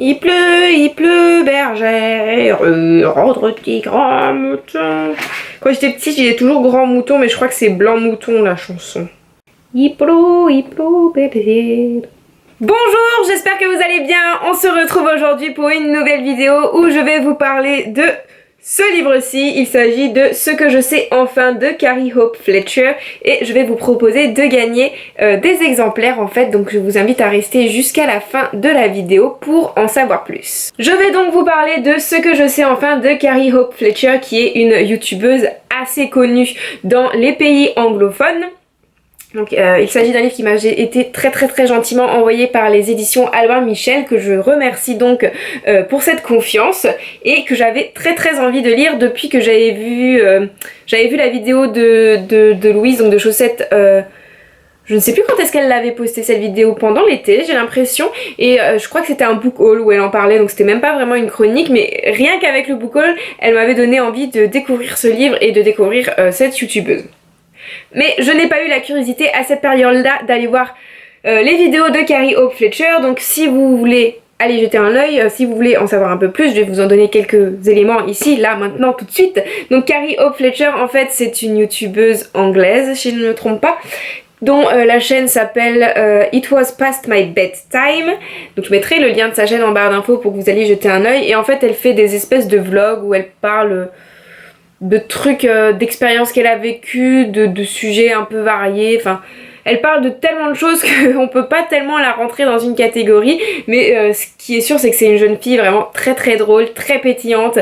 il pleut, bergère, rentre petit grand mouton. Quand j'étais petite, j'ai toujours grand mouton, mais je crois que c'est blanc mouton la chanson. Il pleut, bergère. Bonjour, j'espère que vous allez bien. On se retrouve aujourd'hui pour une nouvelle vidéo où je vais vous parler de ce livre-ci. Il s'agit de Ce que je sais enfin de Carrie Hope Fletcher et je vais vous proposer de gagner des exemplaires en fait, donc je vous invite à rester jusqu'à la fin de la vidéo pour en savoir plus. Je vais donc vous parler de Ce que je sais enfin de Carrie Hope Fletcher, qui est une youtubeuse assez connue dans les pays anglophones. Donc il s'agit d'un livre qui m'a été très gentiment envoyé par les éditions Albin Michel, que je remercie donc pour cette confiance, et que j'avais très envie de lire depuis que j'avais vu la vidéo de Louise, donc de Chaussettes. Je ne sais plus quand est-ce qu'elle l'avait posté cette vidéo, pendant l'été j'ai l'impression, et je crois que c'était un book haul où elle en parlait, donc c'était même pas vraiment une chronique, mais rien qu'avec le book haul elle m'avait donné envie de découvrir ce livre et de découvrir cette youtubeuse. Mais je n'ai pas eu la curiosité à cette période-là d'aller voir les vidéos de Carrie Hope Fletcher, donc si vous voulez aller jeter un œil, si vous voulez en savoir un peu plus, je vais vous en donner quelques éléments ici, là, maintenant, tout de suite. Donc Carrie Hope Fletcher, en fait, c'est une youtubeuse anglaise, si je ne me trompe pas, dont la chaîne s'appelle It Was Past My Bedtime. Donc je mettrai le lien de sa chaîne en barre d'infos pour que vous alliez jeter un œil. Et en fait, elle fait des espèces de vlogs où elle parle de trucs, d'expériences qu'elle a vécues, de sujets un peu variés, enfin elle parle de tellement de choses qu'on peut pas tellement la rentrer dans une catégorie, mais ce qui est sûr c'est que c'est une jeune fille vraiment très drôle, très pétillante,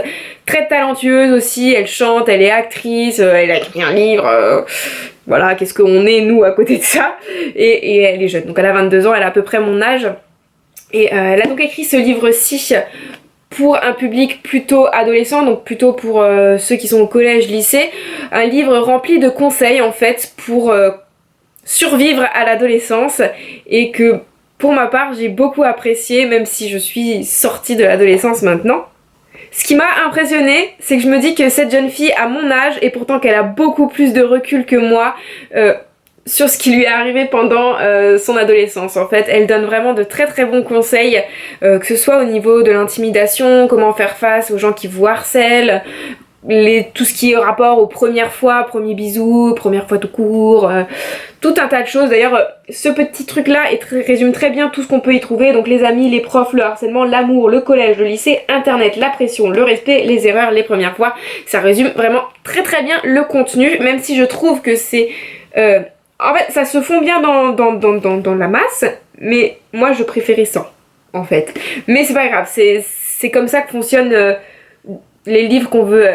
très talentueuse aussi, elle chante, elle est actrice, elle a écrit un livre, voilà, qu'est-ce qu'on est nous à côté de ça, et elle est jeune, donc elle a 22 ans, elle a à peu près mon âge, et elle a donc écrit ce livre-ci pour un public plutôt adolescent, donc plutôt pour ceux qui sont au collège, lycée, un livre rempli de conseils en fait pour survivre à l'adolescence, et que pour ma part j'ai beaucoup apprécié, même si je suis sortie de l'adolescence maintenant. Ce qui m'a impressionnée, c'est que je me dis que cette jeune fille à mon âge, et pourtant qu'elle a beaucoup plus de recul que moi, sur ce qui lui est arrivé pendant son adolescence. En fait, elle donne vraiment de très bons conseils, que ce soit au niveau de l'intimidation, comment faire face aux gens qui vous harcèlent, tout ce qui est rapport aux premières fois, premiers bisous, première fois tout court, tout un tas de choses. D'ailleurs, ce petit truc là résume très bien tout ce qu'on peut y trouver, donc les amis, les profs, le harcèlement, l'amour, le collège, le lycée, internet, la pression, le respect, les erreurs, les premières fois. Ça résume vraiment très bien le contenu, même si je trouve que c'est... en fait, ça se fond bien dans la masse, mais moi je préférais ça, en fait. Mais c'est pas grave, c'est comme ça que fonctionnent les livres qu'on veut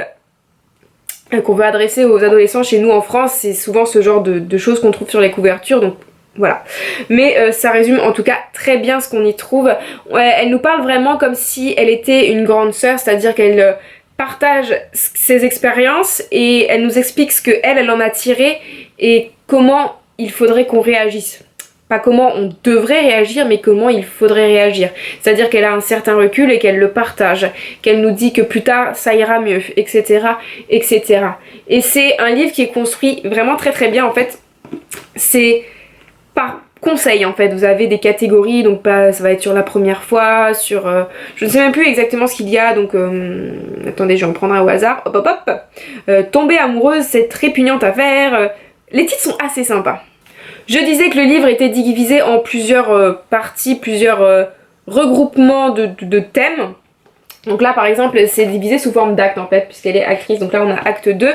adresser aux adolescents chez nous en France. C'est souvent ce genre de choses qu'on trouve sur les couvertures, donc voilà. Mais ça résume en tout cas très bien ce qu'on y trouve. Elle nous parle vraiment comme si elle était une grande sœur, c'est-à-dire qu'elle... partage ses expériences et elle nous explique ce qu'elle en a tiré et comment il faudrait qu'on réagisse. Pas comment on devrait réagir, mais comment il faudrait réagir. C'est-à-dire qu'elle a un certain recul et qu'elle le partage, qu'elle nous dit que plus tard ça ira mieux, etc. etc. Et c'est un livre qui est construit vraiment très bien en fait. C'est par conseil en fait, vous avez des catégories, donc ça va être sur la première fois, sur... je ne sais même plus exactement ce qu'il y a, donc... attendez, je vais en prendre un au hasard, hop. Tomber amoureuse, c'est répugnante à faire. Les titres sont assez sympas. Je disais que le livre était divisé en plusieurs parties, plusieurs regroupements de thèmes. Donc là par exemple c'est divisé sous forme d'actes en fait, puisqu'elle est actrice, donc là on a acte 2,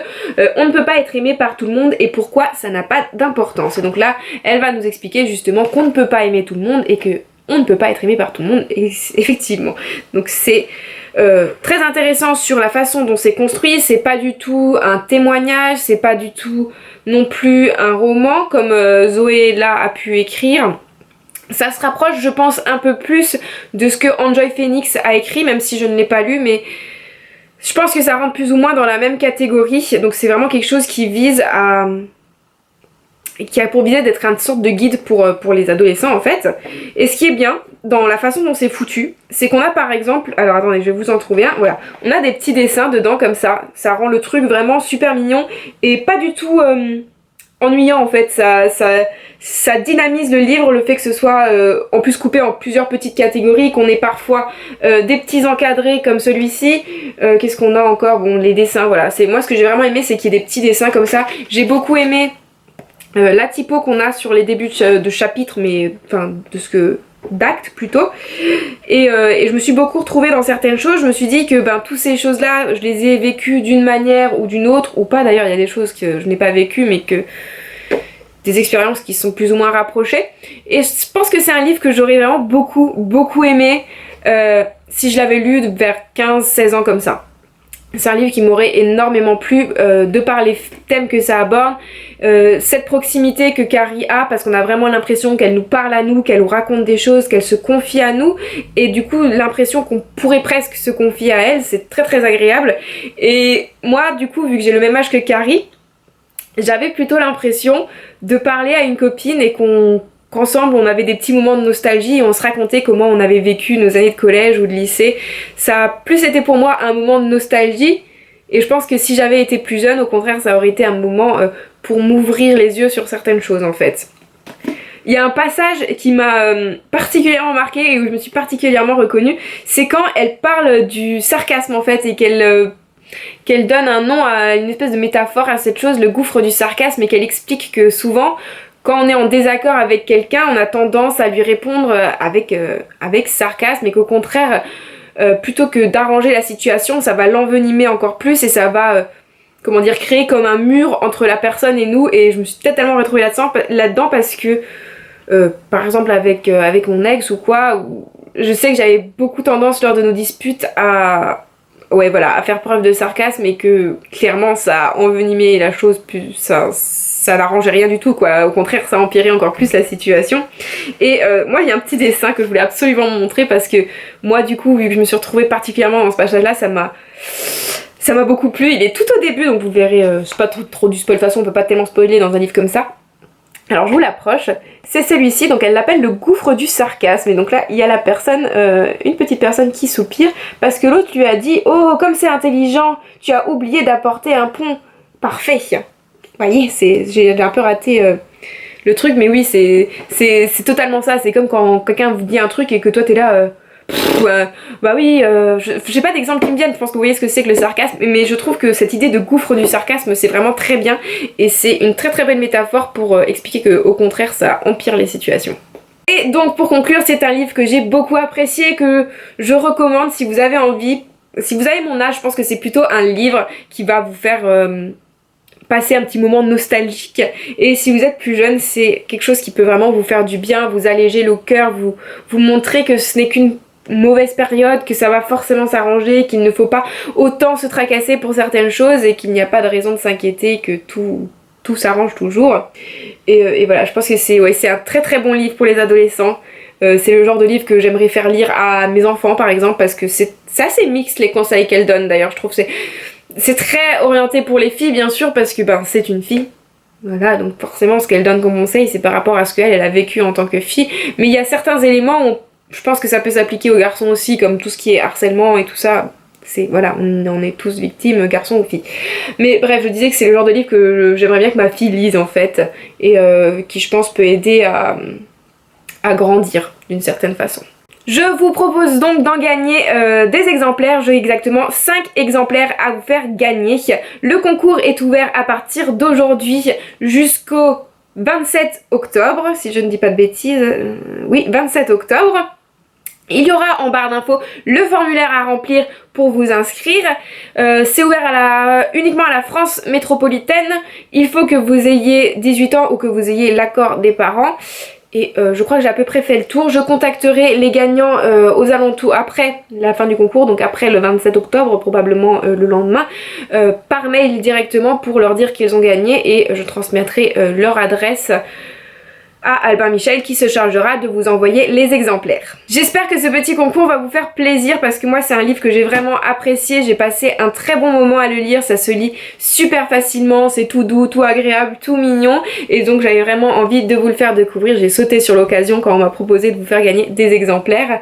on ne peut pas être aimé par tout le monde et pourquoi ça n'a pas d'importance. Et donc là elle va nous expliquer justement qu'on ne peut pas aimer tout le monde et que on ne peut pas être aimé par tout le monde, et effectivement. Donc c'est très intéressant sur la façon dont c'est construit, c'est pas du tout un témoignage, c'est pas du tout non plus un roman comme Zoé là a pu écrire. Ça se rapproche je pense un peu plus de ce que Enjoy Phoenix a écrit, même si je ne l'ai pas lu, mais je pense que ça rentre plus ou moins dans la même catégorie. Donc c'est vraiment quelque chose qui vise à... qui a pour visée d'être une sorte de guide pour les adolescents en fait. Et ce qui est bien dans la façon dont c'est foutu, c'est qu'on a par exemple, alors attendez je vais vous en trouver un, voilà, on a des petits dessins dedans comme ça rend le truc vraiment super mignon et pas du tout ennuyant en fait, ça dynamise le livre, le fait que ce soit en plus coupé en plusieurs petites catégories, qu'on ait parfois des petits encadrés comme celui-ci. Qu'est-ce qu'on a encore? Bon, les dessins, voilà. C'est moi ce que j'ai vraiment aimé, c'est qu'il y ait des petits dessins comme ça. J'ai beaucoup aimé la typo qu'on a sur les débuts de chapitre, mais enfin de ce que d'actes plutôt, et je me suis beaucoup retrouvée dans certaines choses. Je me suis dit que toutes ces choses là je les ai vécues d'une manière ou d'une autre, ou pas d'ailleurs, il y a des choses que je n'ai pas vécues mais que des expériences qui sont plus ou moins rapprochées, et je pense que c'est un livre que j'aurais vraiment beaucoup aimé si je l'avais lu vers 15-16 ans comme ça. C'est un livre qui m'aurait énormément plu de par les thèmes que ça aborde, cette proximité que Carrie a, parce qu'on a vraiment l'impression qu'elle nous parle à nous, qu'elle nous raconte des choses, qu'elle se confie à nous, et du coup l'impression qu'on pourrait presque se confier à elle, c'est très agréable. Et moi du coup, vu que j'ai le même âge que Carrie, j'avais plutôt l'impression de parler à une copine et qu'ensemble on avait des petits moments de nostalgie et on se racontait comment on avait vécu nos années de collège ou de lycée. Ça a plus été pour moi un moment de nostalgie, et je pense que si j'avais été plus jeune, au contraire ça aurait été un moment pour m'ouvrir les yeux sur certaines choses en fait. Il y a un passage qui m'a particulièrement marqué et où je me suis particulièrement reconnue, c'est quand elle parle du sarcasme en fait, et qu'elle donne un nom à une espèce de métaphore à cette chose, le gouffre du sarcasme, et qu'elle explique que souvent quand on est en désaccord avec quelqu'un, on a tendance à lui répondre avec sarcasme, et qu'au contraire, plutôt que d'arranger la situation, ça va l'envenimer encore plus, et ça va créer comme un mur entre la personne et nous. Et je me suis totalement retrouvée là-dedans parce que par exemple avec mon ex ou quoi, je sais que j'avais beaucoup tendance lors de nos disputes à faire preuve de sarcasme, et que clairement ça a envenimé la chose, plus ça n'arrangeait rien du tout quoi, au contraire ça empirait encore plus la situation. Et moi il y a un petit dessin que je voulais absolument montrer, parce que moi du coup, vu que je me suis retrouvée particulièrement dans ce passage là, ça m'a beaucoup plu. Il est tout au début, donc vous verrez, c'est pas trop du spoil, de toute façon on peut pas tellement spoiler dans un livre comme ça. Alors je vous l'approche, c'est celui-ci, donc elle l'appelle le gouffre du sarcasme, et donc là il y a la personne, une petite personne qui soupire parce que l'autre lui a dit « Oh, comme c'est intelligent, tu as oublié d'apporter un pont parfait ». Vous voyez, j'ai un peu raté le truc, mais oui, c'est totalement ça. C'est comme quand quelqu'un vous dit un truc et que toi t'es là... bah oui, j'ai pas d'exemple qui me viennent, je pense que vous voyez ce que c'est que le sarcasme, mais je trouve que cette idée de gouffre du sarcasme c'est vraiment très bien, et c'est une très belle métaphore pour expliquer que au contraire ça empire les situations. Et donc pour conclure, c'est un livre que j'ai beaucoup apprécié, que je recommande si vous avez envie. Si vous avez mon âge, je pense que c'est plutôt un livre qui va vous faire passer un petit moment nostalgique, et si vous êtes plus jeune, c'est quelque chose qui peut vraiment vous faire du bien, vous alléger le cœur, vous montrer que ce n'est qu'une mauvaise période, que ça va forcément s'arranger, qu'il ne faut pas autant se tracasser pour certaines choses, et qu'il n'y a pas de raison de s'inquiéter, que tout s'arrange toujours. Et voilà, je pense que c'est un très bon livre pour les adolescents. C'est le genre de livre que j'aimerais faire lire à mes enfants par exemple, parce que c'est assez mixte les conseils qu'elle donne. D'ailleurs je trouve que c'est très orienté pour les filles bien sûr, parce que c'est une fille. Voilà, donc forcément ce qu'elle donne comme conseil c'est par rapport à ce qu'elle a vécu en tant que fille, mais il y a certains éléments où je pense que ça peut s'appliquer aux garçons aussi, comme tout ce qui est harcèlement et tout ça. Voilà, on est tous victimes, garçons ou filles. Mais bref, je disais que c'est le genre de livre que j'aimerais bien que ma fille lise en fait, et qui je pense peut aider à grandir d'une certaine façon. Je vous propose donc d'en gagner des exemplaires. J'ai exactement 5 exemplaires à vous faire gagner. Le concours est ouvert à partir d'aujourd'hui jusqu'au 27 octobre, si je ne dis pas de bêtises. Oui, 27 octobre. Il y aura en barre d'infos le formulaire à remplir pour vous inscrire. C'est ouvert uniquement à la France métropolitaine. Il faut que vous ayez 18 ans ou que vous ayez l'accord des parents. Et je crois que j'ai à peu près fait le tour. Je contacterai les gagnants aux alentours après la fin du concours, donc après le 27 octobre, probablement le lendemain, par mail directement pour leur dire qu'ils ont gagné, et je transmettrai leur adresse à Albin Michel qui se chargera de vous envoyer les exemplaires. J'espère que ce petit concours va vous faire plaisir, parce que moi c'est un livre que j'ai vraiment apprécié, j'ai passé un très bon moment à le lire, ça se lit super facilement, c'est tout doux, tout agréable, tout mignon, et donc j'avais vraiment envie de vous le faire découvrir. J'ai sauté sur l'occasion quand on m'a proposé de vous faire gagner des exemplaires.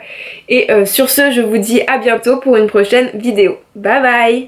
Et sur ce, je vous dis à bientôt pour une prochaine vidéo. Bye bye!